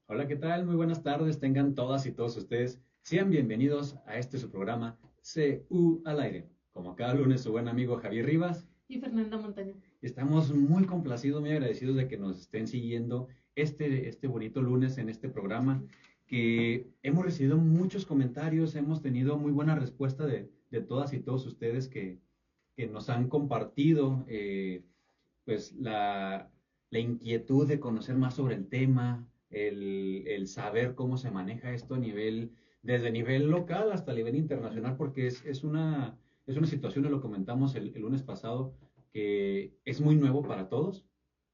Hola, ¿qué tal? Muy buenas tardes. Tengan todas y todos ustedes. Sean bienvenidos a este su programa CU al aire. Como cada lunes, su buen amigo Javier Rivas. Y Fernanda Montaño. Estamos muy complacidos, muy agradecidos de que nos estén siguiendo este bonito lunes en este programa, que hemos recibido muchos comentarios, hemos tenido muy buena respuesta de todas y todos ustedes que nos han compartido pues la inquietud de conocer más sobre el tema, el saber cómo se maneja esto desde nivel local hasta nivel internacional, porque es una situación, y lo comentamos el lunes pasado, que es muy nuevo para todos,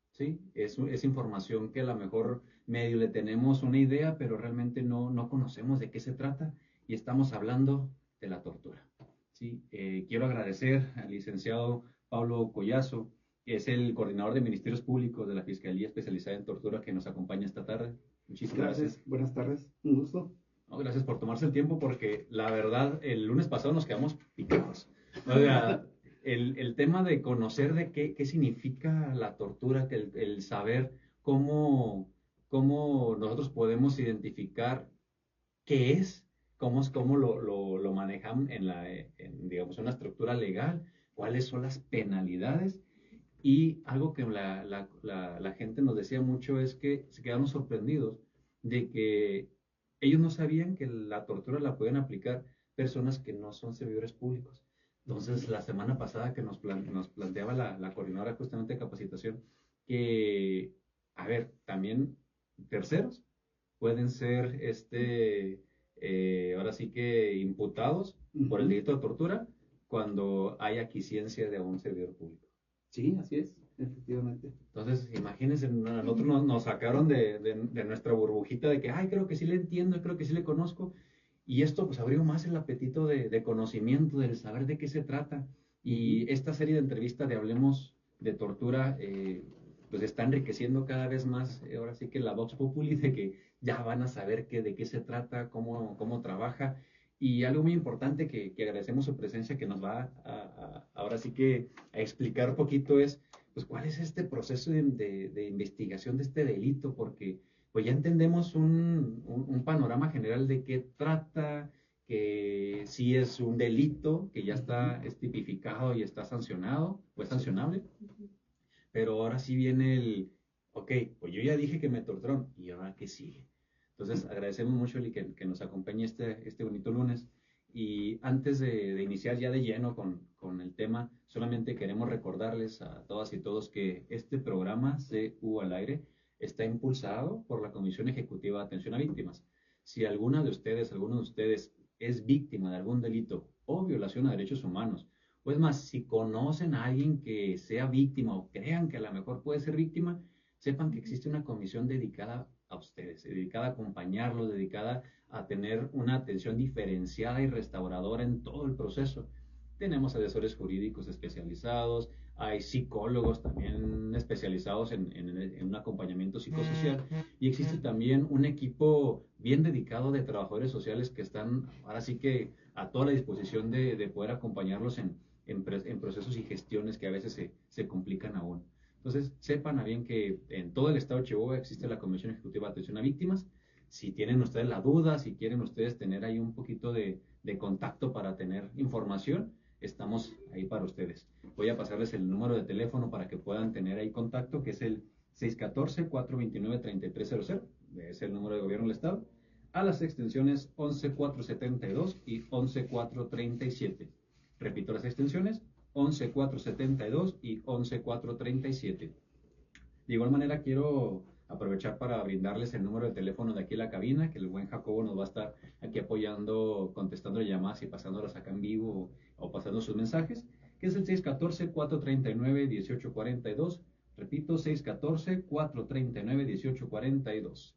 ¿sí? Es información que a lo mejor medio le tenemos una idea, pero realmente no conocemos de qué se trata y estamos hablando de la tortura, ¿sí? Quiero agradecer al licenciado Pablo Collazo, que es el coordinador de Ministerios Públicos de la Fiscalía Especializada en Tortura, que nos acompaña esta tarde. Muchísimas Gracias, gracias. buenas tardes, un gusto. No, gracias por tomarse el tiempo porque la verdad el lunes pasado nos quedamos picados. O sea, el tema de conocer de qué significa la tortura, que el saber cómo, cómo nosotros podemos identificar qué es, cómo lo manejan digamos, una estructura legal, cuáles son las penalidades. Y algo que la gente nos decía mucho es que se quedaron sorprendidos de que ellos no sabían que la tortura la pueden aplicar personas que no son servidores públicos. Entonces, la semana pasada que nos planteaba la coordinadora justamente de capacitación, que, a ver, también terceros pueden ser, ahora sí que imputados por el Ujú. delito de tortura cuando hay aquiscencia de un servidor público. Sí, así es, efectivamente. Entonces, imagínense, a nosotros nos sacaron de nuestra burbujita de que, ay, creo que sí le entiendo, creo que sí le conozco. Y esto pues abrió más el apetito de conocimiento, del saber de qué se trata. Ujú. Y esta serie de entrevistas de Hablemos de Tortura, pues está enriqueciendo cada vez más, ahora sí que la Vox Populi, de que ya van a saber de qué se trata, cómo trabaja. Y algo muy importante que agradecemos su presencia, que nos va ahora sí que a explicar un poquito es pues cuál es este proceso de investigación de este delito, porque pues ya entendemos un panorama general de qué trata, que sí es un delito, que ya Ujú. está es tipificado y está sancionado, pues Sí. sancionable, pero ahora sí viene ok, pues yo ya dije que me torturaron, ¿y ahora qué sigue? Entonces agradecemos mucho el que nos acompañe este bonito lunes. Y antes de iniciar ya de lleno con el tema, solamente queremos recordarles a todas y todos que este programa CU al aire está impulsado por la Comisión Ejecutiva de Atención a Víctimas. Si alguno de ustedes es víctima de algún delito o violación a derechos humanos, pues más, si conocen a alguien que sea víctima o crean que a lo mejor puede ser víctima, sepan que existe una comisión dedicada a ustedes, dedicada a acompañarlos, dedicada a tener una atención diferenciada y restauradora en todo el proceso. Tenemos asesores jurídicos especializados, hay psicólogos también especializados en un acompañamiento psicosocial y existe también un equipo bien dedicado de trabajadores sociales que están ahora sí que a toda la disposición de poder acompañarlos en procesos y gestiones que a veces se complican aún. Entonces, sepan a bien que en todo el estado de Chihuahua existe la Comisión Ejecutiva de Atención a Víctimas. Si tienen ustedes la duda, si quieren ustedes tener ahí un poquito de contacto para tener información, estamos ahí para ustedes. Voy a pasarles el número de teléfono para que puedan tener ahí contacto, que es el 614-429-3300, es el número de gobierno del estado, a las extensiones 11472 y 11437. Repito las extensiones, 11472 y 11437. De igual manera, quiero aprovechar para brindarles el número de teléfono de aquí en la cabina, que el buen Jacobo nos va a estar aquí apoyando, contestando llamadas y pasándolas acá en vivo o pasando sus mensajes, que es el 614-439-1842. Repito, 614-439-1842.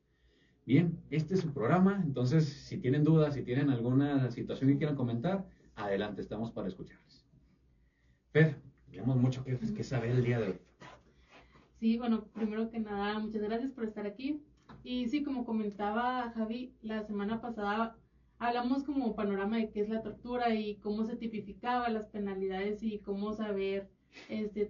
Bien, este es su programa, entonces si tienen dudas, si tienen alguna situación que quieran comentar, adelante, estamos para escucharles. Fer, tenemos mucho que saber el día de hoy. Sí, bueno, primero que nada, muchas gracias por estar aquí. Y sí, como comentaba Javi, la semana pasada hablamos como panorama de qué es la tortura y cómo se tipificaba las penalidades y cómo saber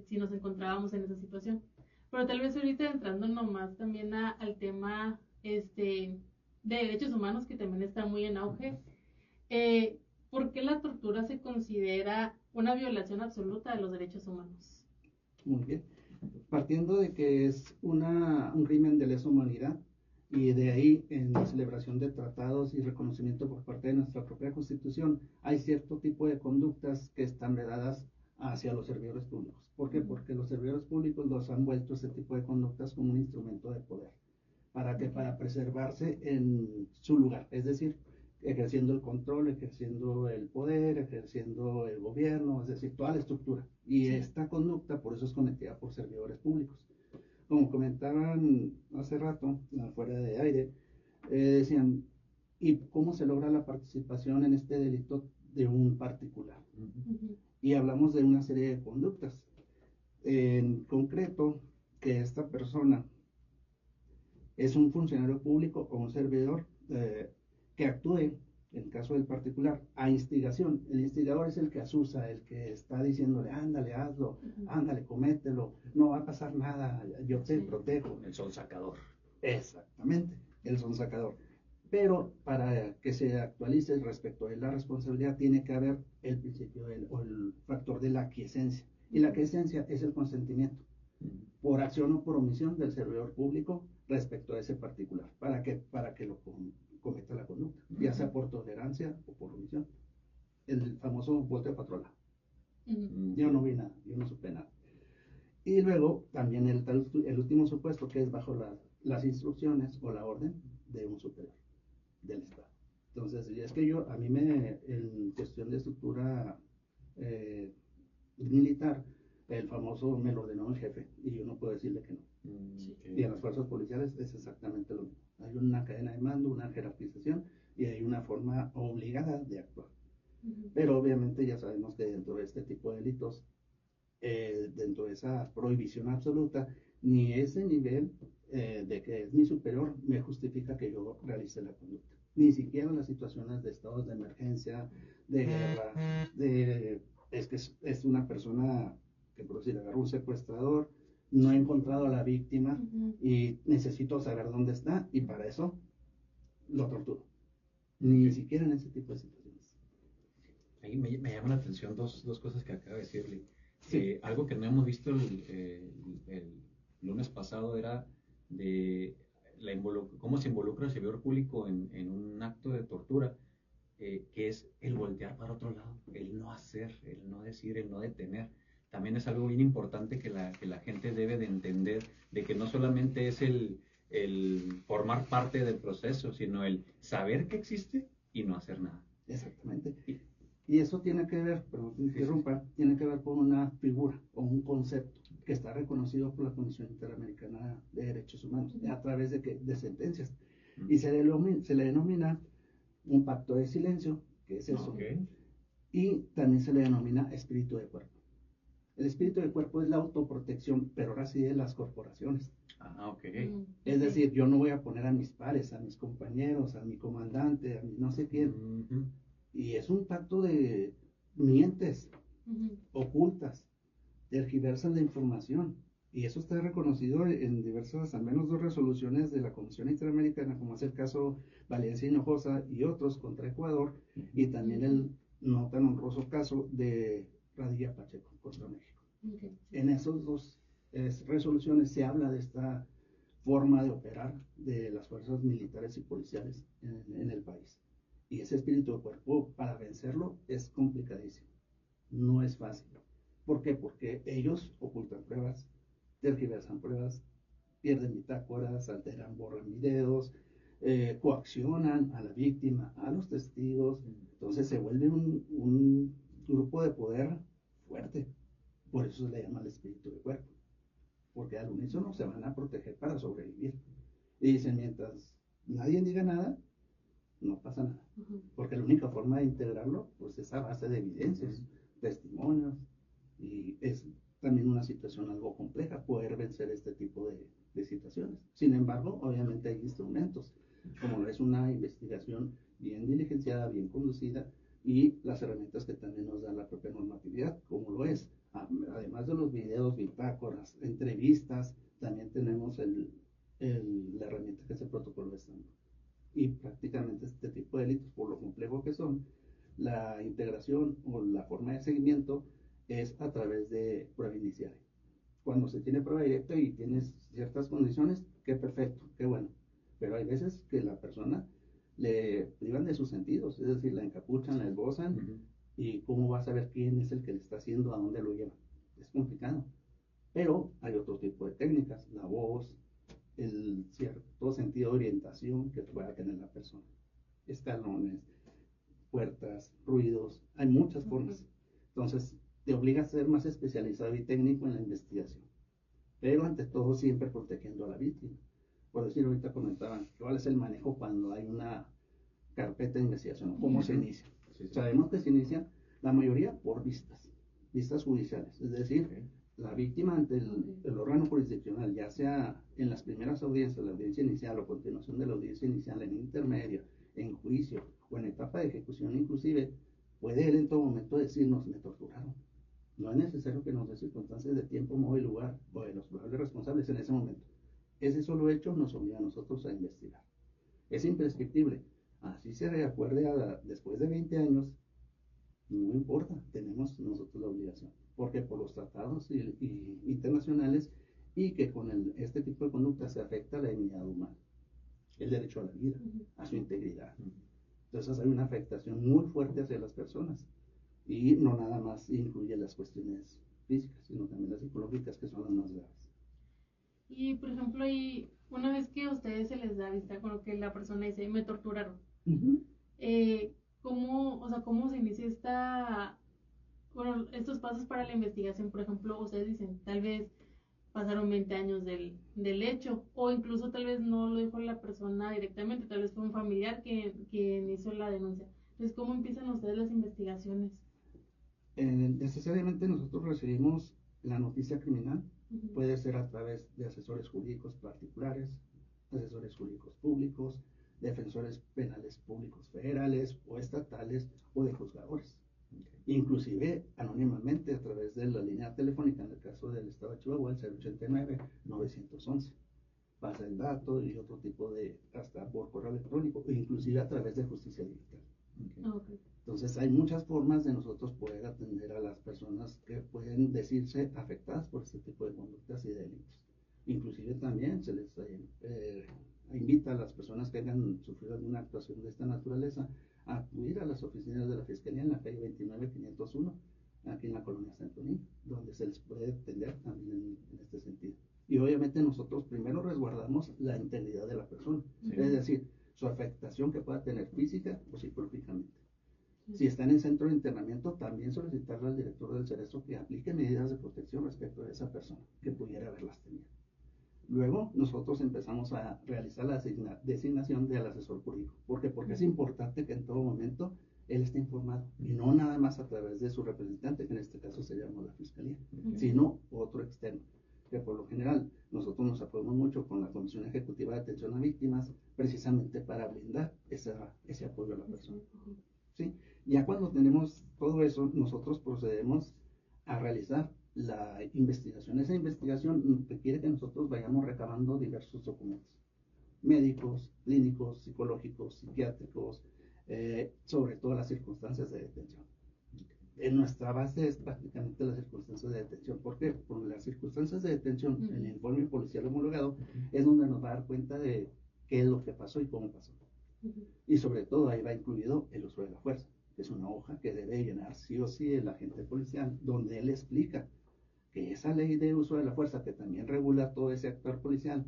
si nos encontrábamos en esa situación. Pero tal vez ahorita entrando nomás también al tema de derechos humanos, que también está muy en auge. ¿Por qué la tortura se considera una violación absoluta de los derechos humanos? Muy bien. Partiendo de que es un crimen de lesa humanidad, y de ahí en la celebración de tratados y reconocimiento por parte de nuestra propia Constitución, hay cierto tipo de conductas que están vedadas hacia los servidores públicos. ¿Por qué? Porque los servidores públicos los han vuelto ese tipo de conductas como un instrumento de poder. ¿Para qué? Para preservarse en su lugar, es decir, ejerciendo el control, ejerciendo el poder, ejerciendo el gobierno, es decir, toda la estructura. Y esta conducta por eso es cometida por servidores públicos. Como comentaban hace rato, fuera de aire, decían, ¿y cómo se logra la participación en este delito de un particular? Y hablamos de una serie de conductas. En concreto, que esta persona es un funcionario público o un servidor que actúe, en caso del particular, a instigación. El instigador es el que asusa, el que está diciéndole, ándale, hazlo, ándale, comételo, no va a pasar nada, yo te protejo. El sonsacador. Exactamente, el sonsacador. Pero para que se actualice respecto de la responsabilidad, tiene que haber el principio o el factor de la aquiescencia. Y la aquiescencia es el consentimiento, por acción o por omisión del servidor público respecto a ese particular, para que lo cometa la conducta, ya sea por tolerancia o por omisión. El famoso voto de patrola. Yo no vi nada, yo no supe nada. Y luego también el último supuesto, que es bajo las instrucciones o la orden de un superior del Estado. Entonces, es que a mí en cuestión de estructura militar, el famoso me lo ordenó el jefe y yo no puedo decirle que no. Y en las fuerzas policiales es exactamente lo mismo. Hay una cadena de mando, una jerarquización y hay una forma obligada de actuar. Pero obviamente ya sabemos que dentro de este tipo de delitos, dentro de esa prohibición absoluta, ni ese nivel de que es mi superior me justifica que yo realice la conducta. Ni siquiera las situaciones de estados de emergencia, de guerra, es que es una persona que, por decir, agarró un secuestrador, no he encontrado a la víctima y necesito saber dónde está, y para eso lo torturo. Ni siquiera en ese tipo de situaciones. Ahí me llama la atención dos cosas que acaba de decirle. Sí. Algo que no hemos visto el lunes pasado era de cómo se involucra el servidor público en un acto de tortura, que es el voltear para otro lado, el no hacer, el no decir, el no detener. También es algo bien importante que la gente debe de entender, de que no solamente es el formar parte del proceso, sino el saber que existe y no hacer nada. Exactamente. Y eso tiene que ver, perdón, interrumpa, tiene que ver con una figura o un concepto que está reconocido por la Comisión Interamericana de Derechos Humanos a través de sentencias. Y se le denomina un pacto de silencio, que es eso. Y también se le denomina espíritu de cuerpo. El espíritu de cuerpo es la autoprotección, pero ahora sí de las corporaciones. Es decir, yo no voy a poner a mis pares, a mis compañeros, a mi comandante, a mi no sé quién. Y es un pacto de mientes, ocultas, tergiversan la información. Y eso está reconocido en diversas, al menos 2 resoluciones de la Comisión Interamericana, como es el caso Valencia Hinojosa y otros contra Ecuador, y también el no tan honroso caso de Radilla Pacheco contra México. En esas 2 resoluciones se habla de esta forma de operar de las fuerzas militares y policiales en el país. Y ese espíritu de cuerpo, para vencerlo, es complicadísimo. No es fácil. ¿Por qué? Porque ellos ocultan pruebas, tergiversan pruebas, pierden bitácoras, alteran, borran videos, coaccionan a la víctima, a los testigos. Entonces se vuelve un grupo de poder fuerte. Por eso se le llama el espíritu de cuerpo. Porque al unísono se van a proteger para sobrevivir. Y dicen, mientras nadie diga nada, no pasa nada. Porque la única forma de integrarlo, pues es a base de evidencias, testimonios, y es también una situación algo compleja poder vencer este tipo de situaciones. Sin embargo, obviamente hay instrumentos, como lo es una investigación bien diligenciada, bien conducida, y las herramientas que también nos da la propia normatividad, como lo es, además de los videos, bitácoras, entrevistas, también tenemos la herramienta que es el protocolo de estándar. Y prácticamente este tipo de delitos, por lo complejo que son, la integración o la forma de seguimiento es a través de prueba inicial. Cuando se tiene prueba directa y tienes ciertas condiciones, qué perfecto, qué bueno. Pero hay veces que la persona le privan de sus sentidos, es decir, la encapuchan, la esbozan, y cómo va a saber quién es el que le está haciendo, a dónde lo lleva. Es complicado. Pero hay otro tipo de técnicas, la voz, el cierto sentido de orientación que pueda tener la persona. Escalones, puertas, ruidos, hay muchas formas. Entonces, te obliga a ser más especializado y técnico en la investigación. Pero ante todo siempre protegiendo a la víctima. Por decir, ahorita comentaban, ¿cuál es el manejo cuando hay una carpeta de investigación? ¿Cómo se inicia? Sí. Sabemos que se inicia la mayoría por vistas judiciales, es decir, la víctima ante el órgano jurisdiccional, ya sea en las primeras audiencias, la audiencia inicial o continuación de la audiencia inicial, en intermedia, en juicio o en etapa de ejecución inclusive, puede él en todo momento decirnos, me torturaron. No es necesario que nos dé circunstancias de tiempo, modo y lugar o de los probables responsables en ese momento. Ese solo hecho nos obliga a nosotros a investigar. Es imprescriptible. Así se reacuerde después de 20 años, no importa, tenemos nosotros la obligación. Porque por los tratados internacionales y que con este tipo de conducta se afecta la dignidad humana, el derecho a la vida, a su integridad. Entonces hay una afectación muy fuerte hacia las personas. Y no nada más incluye las cuestiones físicas, sino también las psicológicas, que son las más graves. Y, por ejemplo, y una vez que a ustedes se les da vista con lo que la persona dice, me torturaron, ¿cómo se inicia estos pasos para la investigación? Por ejemplo, ustedes dicen, tal vez pasaron 20 años del hecho, o incluso tal vez no lo dijo la persona directamente, tal vez fue un familiar quien hizo la denuncia. Entonces, ¿cómo empiezan ustedes las investigaciones? Necesariamente nosotros recibimos la noticia criminal, puede ser a través de asesores jurídicos particulares, asesores jurídicos públicos, defensores penales públicos federales o estatales o de juzgadores. Inclusive anónimamente a través de la línea telefónica, en el caso del estado de Chihuahua, el 089-911. Pasa el dato y otro tipo de, hasta por correo electrónico, inclusive a través de justicia digital. Entonces hay muchas formas de nosotros poder atender a las personas que pueden decirse afectadas por este tipo de conductas y delitos. Inclusive también se les invita a las personas que hayan sufrido alguna actuación de esta naturaleza a acudir a las oficinas de la Fiscalía en la calle 29501, aquí en la colonia Santo Niño, donde se les puede atender también en este sentido. Y obviamente nosotros primero resguardamos la integridad de la persona, es decir, su afectación que pueda tener física o psicológicamente. Si está en el centro de internamiento, también solicitarle al director del Cerezo que aplique medidas de protección respecto a esa persona que pudiera haberlas tenido. Luego nosotros empezamos a realizar la designación del asesor jurídico. ¿Por qué? Porque es importante que en todo momento él esté informado y no nada más a través de su representante, que en este caso se llama la Fiscalía, sino otro externo. Que por lo general nosotros nos apoyamos mucho con la Comisión Ejecutiva de Atención a Víctimas precisamente para blindar ese apoyo a la persona. ¿Sí? Ya cuando tenemos todo eso, nosotros procedemos a realizar la investigación. Esa investigación requiere que nosotros vayamos recabando diversos documentos, médicos, clínicos, psicológicos, psiquiátricos, sobre todo las circunstancias de detención. En nuestra base es prácticamente las circunstancias de detención. ¿Por qué? Porque las circunstancias de detención, en el informe policial homologado, es donde nos va a dar cuenta de qué es lo que pasó y cómo pasó. Y sobre todo ahí va incluido el uso de la fuerza, que es una hoja que debe llenar sí o sí el agente policial, donde él explica que esa ley de uso de la fuerza, que también regula todo ese actuar policial,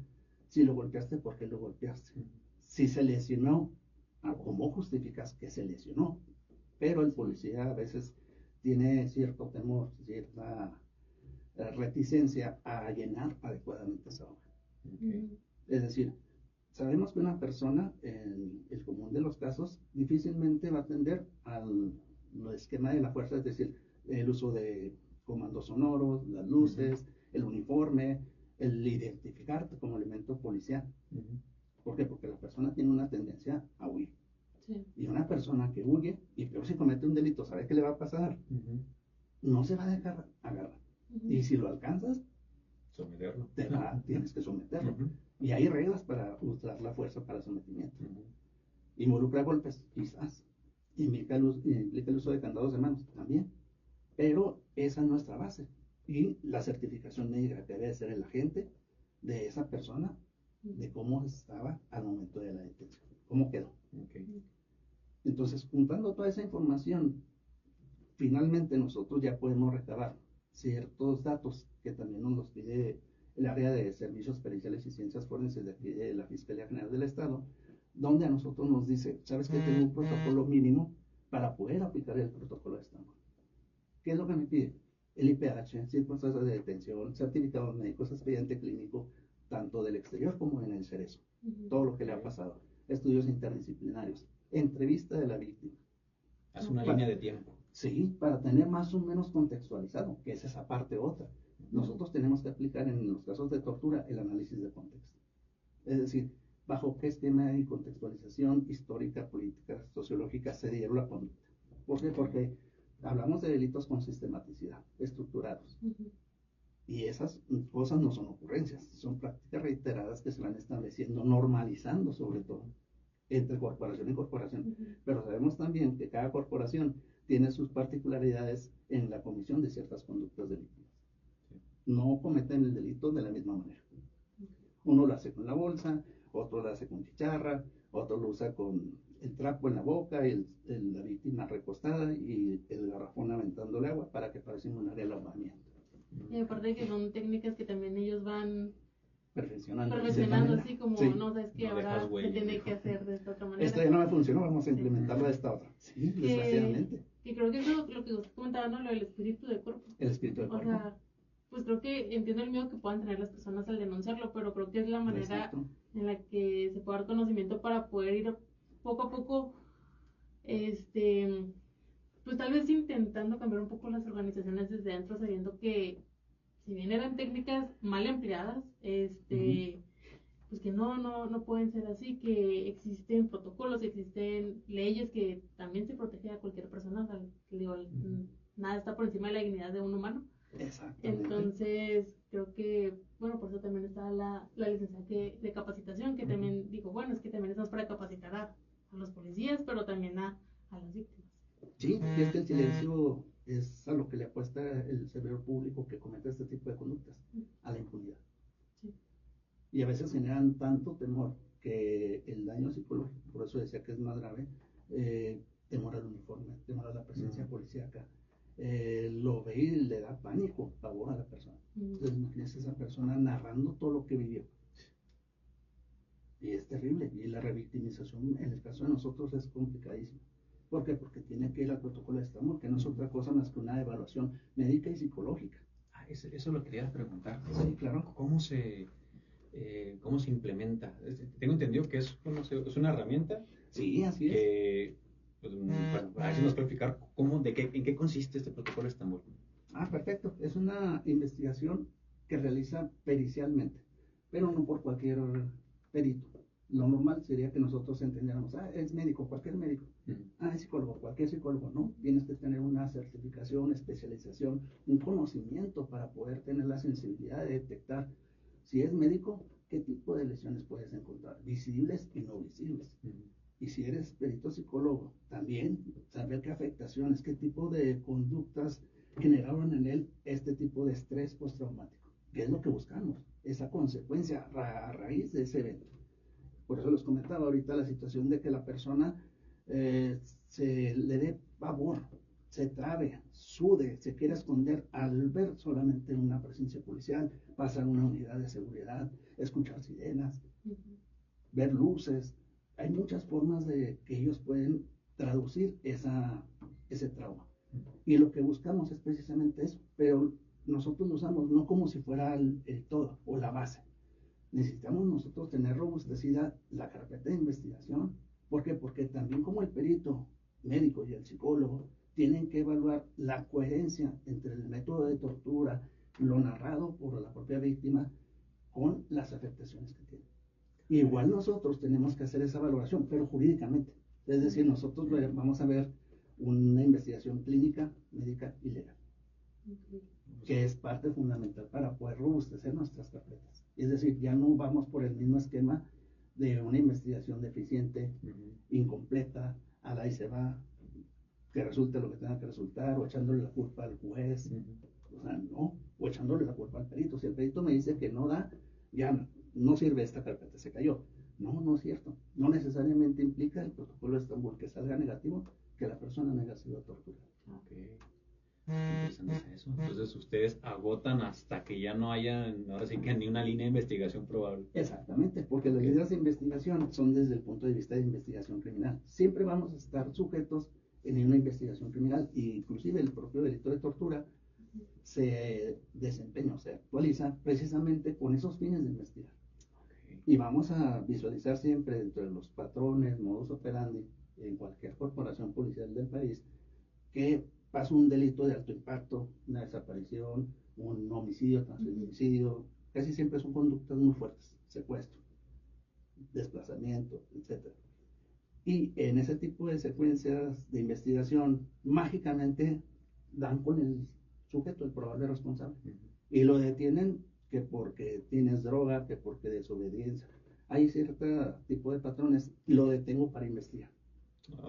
si lo golpeaste, ¿por qué lo golpeaste? Si se lesionó, ¿cómo justificas que se lesionó? Pero el policía a veces tiene cierto temor, cierta reticencia a llenar adecuadamente esa hoja. Es decir, sabemos que una persona, en el común de los casos, difícilmente va a atender al esquema de la fuerza, es decir, el uso de comandos sonoros, las luces, el uniforme, el identificarte como elemento policial. ¿Por qué? Porque la persona tiene una tendencia a huir. Y una persona que huye, y peor si comete un delito, ¿sabe qué le va a pasar? No se va a dejar agarrar. Y si lo alcanzas, someterlo. Tienes que someterlo. Y hay reglas para usar la fuerza para sometimiento. Ujú. Involucra golpes, quizás. Implica el uso de candados de manos, también. Pero esa es nuestra base. Y la certificación médica que debe ser el agente de esa persona, de cómo estaba al momento de la detención, cómo quedó. Okay. Entonces, juntando toda esa información, finalmente nosotros ya podemos recabar ciertos datos que también nos los pide el área de servicios periciales y ciencias forenses de aquí de la Fiscalía General del Estado, donde a nosotros nos dice, ¿sabes qué? Tengo un protocolo mínimo para poder aplicar el protocolo de Estambul. ¿Qué es lo que me pide? El IPH, circunstancias de detención, certificados médicos, expediente clínico, tanto del exterior como en el Cerezo. Todo lo que le ha pasado. Estudios interdisciplinarios, entrevista de la víctima. Haz una línea de tiempo. Sí, para tener más o menos contextualizado, que es esa parte otra. Nosotros tenemos que aplicar en los casos de tortura el análisis de contexto. Es decir, bajo qué esquema y contextualización histórica, política, sociológica se dio la conducta. ¿Por qué? Porque hablamos de delitos con sistematicidad, estructurados. Y esas cosas no son ocurrencias, son prácticas reiteradas que se van estableciendo, normalizando sobre todo, entre corporación y corporación. Pero sabemos también que cada corporación tiene sus particularidades en la comisión de ciertas conductas delictivas. No cometen el delito de la misma manera. Uno lo hace con la bolsa, otro lo hace con chicharra, otro lo usa con el trapo en la boca, la víctima recostada y el garrafón aventándole agua para que parezca simular el ahogamiento. Y aparte que son técnicas que también ellos van Perfeccionando, así como, sí. no sabes que No ahora dejas huella. se tiene que hacer de esta otra manera. Esto ya no me funcionó, vamos a implementarlo de esta otra. Sí, desgraciadamente. Y creo que eso es lo que usted comentaba, ¿no? Lo del espíritu de cuerpo. El espíritu del cuerpo. O sea, pues creo que entiendo el miedo que puedan tener las personas al denunciarlo, pero creo que es la manera Exacto. en la que se puede dar conocimiento para poder ir poco a poco, pues tal vez intentando cambiar un poco las organizaciones desde dentro, sabiendo que si bien eran técnicas mal empleadas, pues que no pueden ser así, que existen protocolos, existen leyes que también se protegen a cualquier persona, o sea, digo, nada está por encima de la dignidad de un humano. Exactamente. Entonces, creo que, bueno, por eso también está la licencia de capacitación, que también digo, bueno, es que también estamos para capacitar a los policías, pero también a las víctimas. Sí, y es que el silencio es a lo que le apuesta el servidor público que comete este tipo de conductas, a la impunidad. Sí. Y a veces generan tanto temor que el daño psicológico, por eso decía que es más grave, temor al uniforme, temor a la presencia policíaca, lo ve y le da pánico, pavor a la persona. Entonces imagínese esa persona narrando todo lo que vivió. Y es terrible, y la revictimización en el caso de nosotros es complicadísimo. ¿Por qué? Porque tiene que ir al protocolo de Estambul, que no es otra cosa más que una evaluación médica y psicológica. Eso lo quería preguntar. Sí, claro. ¿Cómo se implementa? Tengo entendido que es una herramienta. Sí, así que, es. Pues, bueno, a ver si nos puede explicar en qué consiste este protocolo de Estambul. Perfecto. Es una investigación que realiza pericialmente, pero no por cualquier perito. Lo normal sería que nosotros entendiéramos, es médico, cualquier médico. Es psicólogo, cualquier psicólogo. No, tienes que tener una certificación, especialización, un conocimiento para poder tener la sensibilidad de detectar si es médico, qué tipo de lesiones puedes encontrar, visibles y no visibles. Y si eres perito psicólogo, también saber qué afectaciones, qué tipo de conductas generaron en él este tipo de estrés postraumático, que es lo que buscamos, esa consecuencia a raíz de ese evento. Por eso les comentaba ahorita la situación de que la persona se le dé pavor, se trabe, sude, se quiera esconder al ver solamente una presencia policial, pasar una unidad de seguridad, escuchar sirenas, ver luces. Hay muchas formas de que ellos pueden traducir ese trauma. Y lo que buscamos es precisamente eso, pero nosotros lo usamos no como si fuera el todo o la base. Necesitamos nosotros tener robustecida la carpeta de investigación. ¿Por qué? Porque también como el perito médico y el psicólogo tienen que evaluar la coherencia entre el método de tortura, lo narrado por la propia víctima, con las afectaciones que tiene. Igual nosotros tenemos que hacer esa valoración, pero jurídicamente. Es decir, nosotros vamos a ver una investigación clínica, médica y legal, que es parte fundamental para poder robustecer nuestras carpetas. Es decir, ya no vamos por el mismo esquema de una investigación deficiente, incompleta, a la y se va, que resulte lo que tenga que resultar, o echándole la culpa al juez, o sea, no, o echándole la culpa al perito. Si el perito me dice que no da, ya no sirve, esta carpeta se cayó. No, no es cierto. No necesariamente implica el protocolo de Estambul que salga negativo, que la persona no haya sido torturada. Okay. Interesante eso. Entonces ustedes agotan hasta que ya no haya, ahora sí que ni una línea de investigación probable. Exactamente, porque las líneas de investigación son desde el punto de vista de investigación criminal. Siempre vamos a estar sujetos en una investigación criminal, e inclusive el propio delito de tortura se desempeña o se actualiza precisamente con esos fines de investigar. Okay. Y vamos a visualizar siempre dentro de los patrones, modus operandi, en cualquier corporación policial del país, que pasa un delito de alto impacto, una desaparición, un homicidio, transfeminicidio, casi siempre son conductas muy fuertes, secuestro, desplazamiento, etc. Y en ese tipo de secuencias de investigación, mágicamente dan con el sujeto, el probable responsable, y lo detienen que porque tienes droga, que porque desobediencia. Hay cierto tipo de patrones, lo detengo para investigar,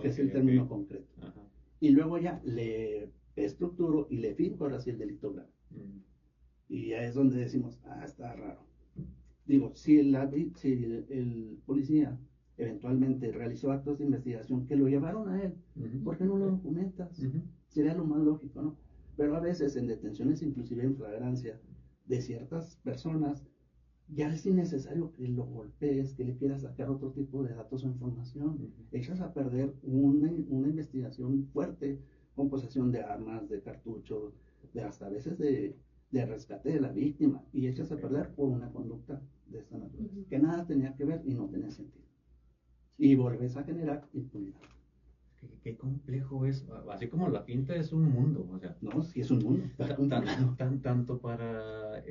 que es el término concreto. Ajá. Y luego ya le estructuro y le finco ahora sí el delito grave. Y ya es donde decimos, está raro. Digo, si el policía eventualmente realizó actos de investigación que lo llevaron a él, ¿por qué no lo documentas? Sería lo más lógico, ¿no? Pero a veces en detenciones, inclusive en flagrancia, de ciertas personas, ya es innecesario que lo golpees, que le quieras sacar otro tipo de datos o información. Echas a perder una investigación fuerte con posesión de armas, de cartuchos, de hasta a veces de rescate de la víctima, y echas a perder por una conducta de esta naturaleza, que nada tenía que ver y no tenía sentido. Y volvés a generar impunidad. Qué complejo es, así como la pinta es un mundo, o sea. No, sí es un mundo. Tanto para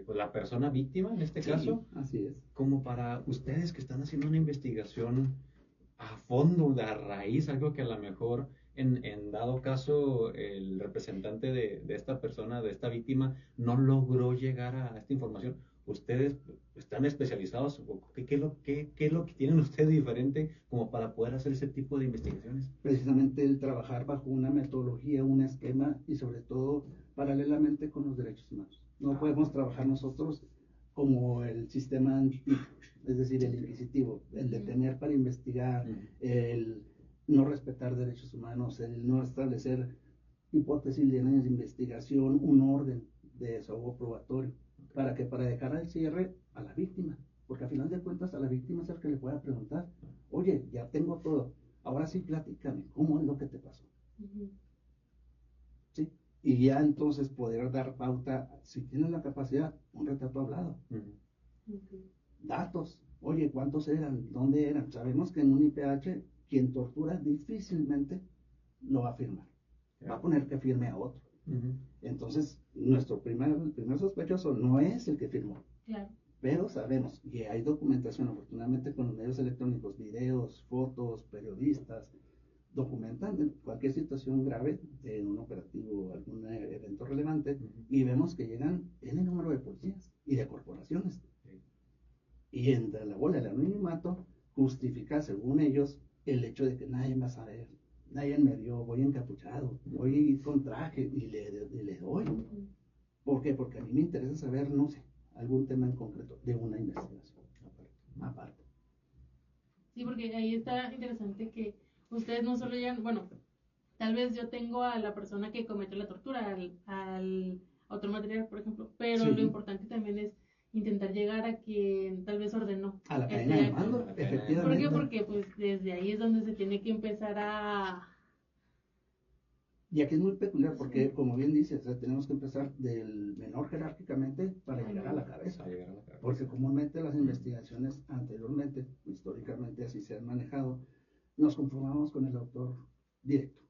pues la persona víctima, en este caso, así es, como para ustedes que están haciendo una investigación a fondo, a raíz, algo que a lo mejor en dado caso el representante de esta persona, de esta víctima, no logró llegar a esta información. Ustedes están especializados, ¿qué es lo que tienen ustedes diferente como para poder hacer ese tipo de investigaciones? Precisamente el trabajar bajo una metodología, un esquema, y sobre todo paralelamente con los derechos humanos. No podemos trabajar nosotros como el sistema antiguo, es decir, el inquisitivo, el detener para investigar, el no respetar derechos humanos, el no establecer hipótesis, líneas de investigación, un orden de desahogo probatorio, para dejar al cierre a la víctima, porque a final de cuentas a la víctima es el que le pueda preguntar, oye, ya tengo todo, ahora sí platícame, ¿cómo es lo que te pasó? ¿Sí? Y ya entonces poder dar pauta, si tienes la capacidad, un retrato hablado. Datos, oye, ¿cuántos eran? ¿Dónde eran? Sabemos que en un IPH quien tortura difícilmente lo va a firmar. Va a poner que firme a otro. Entonces, nuestro primer sospechoso no es el que firmó. Claro. Pero sabemos, y hay documentación, afortunadamente con los medios electrónicos, videos, fotos, periodistas, documentan cualquier situación grave en un operativo, algún evento relevante, y vemos que llegan el número de policías y de corporaciones. Y entre la bola del anonimato justifica, según ellos, el hecho de que nadie va a saber, nadie me vio, voy encapuchado, voy con traje y le doy. ¿Por qué? Porque a mí me interesa saber, no sé, algún tema en concreto de una investigación aparte. Sí, porque ahí está interesante que ustedes no solo llegan, bueno, tal vez yo tengo a la persona que cometió la tortura, al otro material, por ejemplo, pero lo importante también es intentar llegar a quien tal vez ordenó. A la cadena de mando, efectivamente. ¿Por qué? Porque pues desde ahí es donde se tiene que empezar a... Y aquí es muy peculiar porque, como bien dices, o sea, tenemos que empezar del menor jerárquicamente para llegar a la cabeza. Porque comúnmente las investigaciones anteriormente, históricamente así se han manejado, nos conformamos con el autor directo.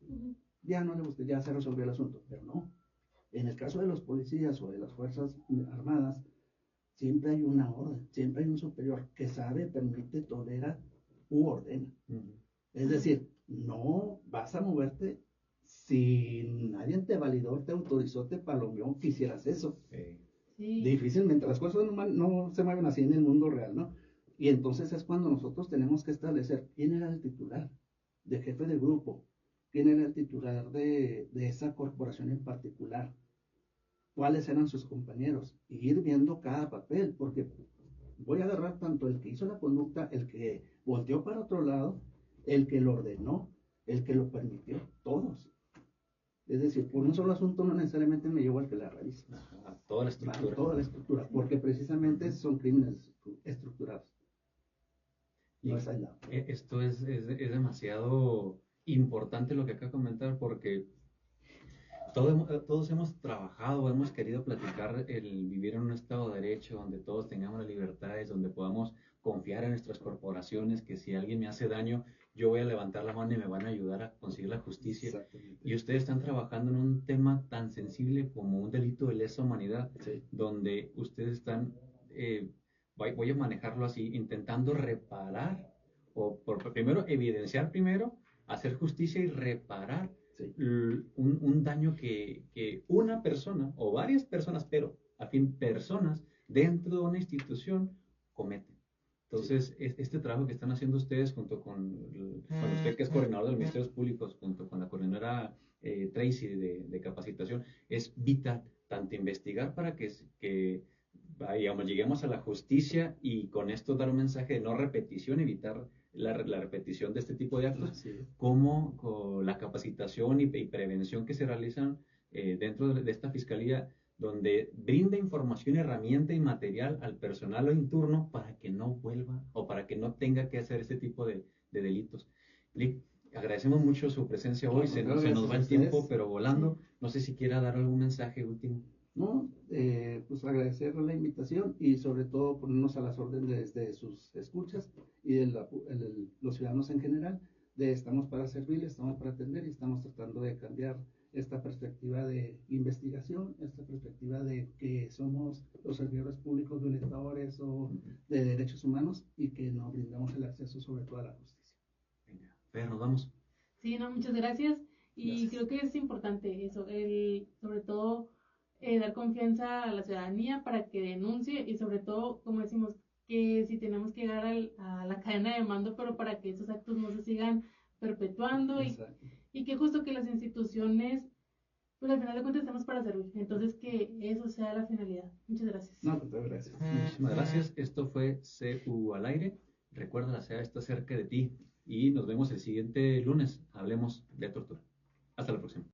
Ya no le gusta, ya se resolvió el asunto, pero no. En el caso de los policías o de las fuerzas armadas, siempre hay una orden, siempre hay un superior que sabe, permite, tolera u ordena. Es decir, no vas a moverte si nadie te validó, te autorizó, te palomeó que hicieras eso. Sí. Difícilmente, las cosas no se mueven así en el mundo real, ¿no? Y entonces es cuando nosotros tenemos que establecer quién era el titular de jefe de grupo, quién era el titular de esa corporación en particular, cuáles eran sus compañeros, y ir viendo cada papel, porque voy a agarrar tanto el que hizo la conducta, el que volteó para otro lado, el que lo ordenó, el que lo permitió, todos. Es decir, por un solo asunto no necesariamente me llevo al que la realiza. Ajá, toda la estructura. Toda la estructura, porque precisamente son crímenes estructurados. No es aislado. Esto es demasiado importante lo que acaba de comentar porque todos hemos trabajado, hemos querido platicar el vivir en un estado de derecho donde todos tengamos las libertades, donde podamos confiar en nuestras corporaciones, que si alguien me hace daño, yo voy a levantar la mano y me van a ayudar a conseguir la justicia. Y ustedes están trabajando en un tema tan sensible como un delito de lesa humanidad, sí, donde ustedes están, voy a manejarlo así, intentando reparar, primero evidenciar primero, hacer justicia y reparar sí, un daño que una persona o varias personas, pero a fin personas dentro de una institución cometen. Entonces, este trabajo que están haciendo ustedes junto con usted que es coordinador de los ministerios públicos, junto con la coordinadora Tracy de capacitación, es vital, tanto investigar para que digamos, lleguemos a la justicia y con esto dar un mensaje de no repetición, evitar la repetición de este tipo de actos, sí, como con la capacitación y prevención que se realizan dentro de esta fiscalía, donde brinda información, herramienta y material al personal en turno para que no vuelva o para que no tenga que hacer este tipo de delitos. Lick, agradecemos mucho su presencia hoy, se nos va el tiempo, pero volando. No sé si quiera dar algún mensaje último. No, pues agradecer la invitación y sobre todo ponernos a las órdenes de sus escuchas y de los ciudadanos en general, de estamos para servirles, estamos para atender y estamos tratando de cambiar esta perspectiva de investigación, esta perspectiva de que somos los servidores públicos violadores o de derechos humanos y que nos brindamos el acceso sobre todo a la justicia. Venga, Fer, nos vamos. Sí, no, muchas gracias. Y Gracias. creo que es importante eso, sobre todo dar confianza a la ciudadanía para que denuncie y sobre todo, como decimos, que si tenemos que llegar a la cadena de mando, pero para que esos actos no se sigan perpetuando y que justo que las instituciones, pues al final de cuentas estamos para servir. Entonces que eso sea la finalidad. Muchas gracias. No, pues gracias. Muchísimas gracias. Esto fue CU al aire. Recuerda, la CEA está cerca de ti y nos vemos el siguiente lunes. Hablemos de tortura. Hasta la próxima.